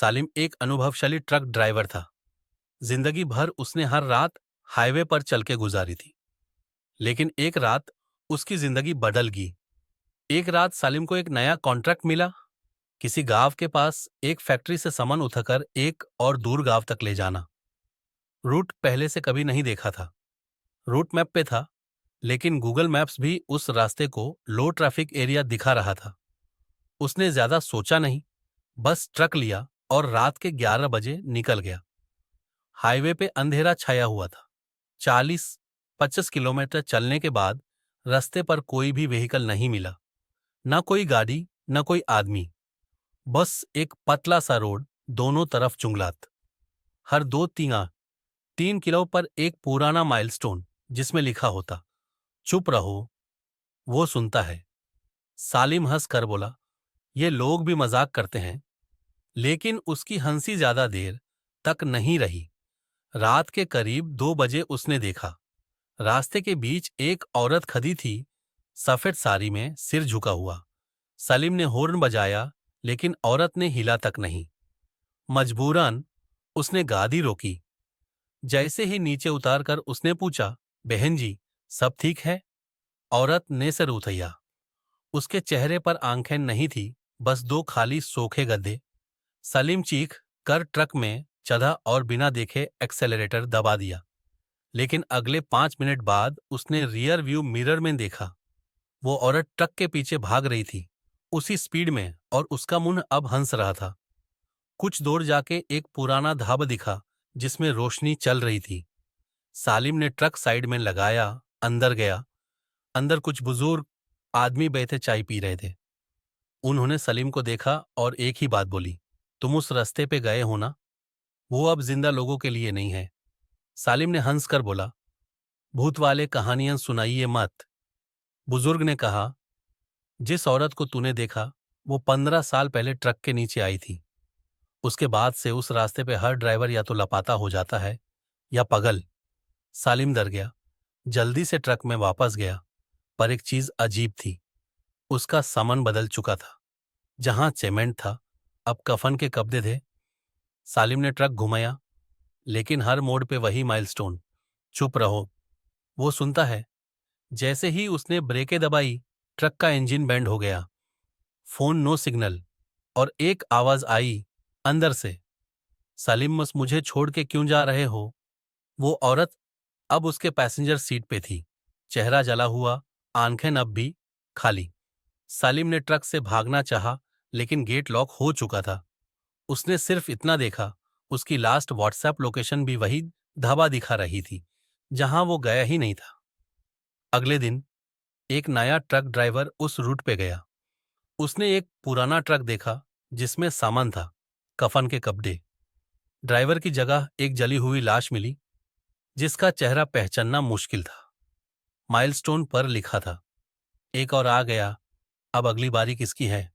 सालिम एक अनुभवशाली truck driver था। जिंदगी भर उसने हर रात हाईवे पर चल के गुजारी थी। लेकिन एक रात उसकी जिंदगी बदल गई। एक रात सालिम को एक नया कॉन्ट्रैक्ट मिला, किसी गांव के पास एक फैक्ट्री से सामान उठाकर एक और दूर गांव तक ले जाना। रूट पहले से कभी नहीं देखा था। रूट मैप पे था, लेकिन गूगल मैप्स भी उस रास्ते को लो ट्रैफिक एरिया दिखा रहा था। उसने ज्यादा सोचा नहीं, बस ट्रक लिया और रात के 11 बजे निकल गया। हाईवे पे अंधेरा छाया हुआ था। 40-25 किलोमीटर चलने के बाद रास्ते पर कोई भी व्हीकल नहीं मिला, ना कोई गाड़ी, ना कोई आदमी। बस एक पतला सा रोड, दोनों तरफ जंगलात। हर 2-3 किलो पर एक पुराना माइलस्टोन जिसमें लिखा होता, चुप रहो, वो सुनता है। सालिम हंस कर बोला, ये लोग भी मजाक करते हैं। लेकिन उसकी हंसी ज्यादा देर तक नहीं रही। रात के करीब 2 बजे उसने देखा, रास्ते के बीच एक औरत खड़ी थी, सफेद साड़ी में, सिर झुका हुआ। सलीम ने हॉर्न बजाया, लेकिन औरत ने हिला तक नहीं। मजबूरन उसने गाड़ी रोकी। जैसे ही नीचे उतार कर उसने पूछा, बहन जी, सब ठीक है? औरत ने सिर उठैया। उसके चेहरे पर आंखें नहीं थी, बस 2 खाली सोखे गद्दे। सलीम चीख कर ट्रक में चढ़ा और बिना देखे एक्सेलरेटर दबा दिया। लेकिन अगले 5 मिनट बाद उसने रियर व्यू मिरर में देखा। वो औरत ट्रक के पीछे भाग रही थी, उसी स्पीड में, और उसका मुंह अब हंस रहा था। कुछ दूर जाके एक पुराना ढाबा दिखा जिसमें रोशनी चल रही थी। सालिम ने ट्रक साइड में लगाया, अंदर गया। अंदर कुछ बुजुर्ग आदमी बैठे चाय पी रहे थे। उन्होंने सलीम को देखा और एक ही बात बोली, तुम उस रास्ते पे गए हो ना? वो अब जिंदा लोगों के लिए नहीं है। सालिम ने हंसकर बोला, भूत वाले कहानियां सुनाइए मत। बुजुर्ग ने कहा, जिस औरत को तूने देखा वो 15 साल पहले ट्रक के नीचे आई थी। उसके बाद से उस रास्ते पे हर ड्राइवर या तो लापता हो जाता है या पागल। सालिम डर गया, जल्दी से ट्रक में वापस गया। पर एक चीज अजीब थी, उसका सामान बदल चुका था। जहां सीमेंट था, अब कफन के कपड़े थे। सालिम ने ट्रक घुमाया, लेकिन हर मोड़ पे वही माइलस्टोन, चुप रहो, वो सुनता है। जैसे ही उसने ब्रेकें दबाई, ट्रक का इंजन बैंड हो गया। फोन नो सिग्नल, और एक आवाज आई अंदर से, सलीम, बस मुझे छोड़ के क्यों जा रहे हो? वो औरत अब उसके पैसेंजर सीट पे थी, चेहरा जला हुआ, आंखें अब भी खाली। सालिम ने ट्रक से भागना चाहा, लेकिन गेट लॉक हो चुका था। उसने सिर्फ इतना देखा, उसकी लास्ट व्हाट्सएप लोकेशन भी वही ढाबा दिखा रही थी जहां वो गया ही नहीं था। अगले दिन एक नया ट्रक ड्राइवर उस रूट पे गया। उसने एक पुराना ट्रक देखा जिसमें सामान था, कफन के कपड़े। ड्राइवर की जगह एक जली हुई लाश मिली, जिसका चेहरा पहचानना मुश्किल था। माइलस्टोन पर लिखा था, एक और आ गया, अब अगली बारी किसकी है?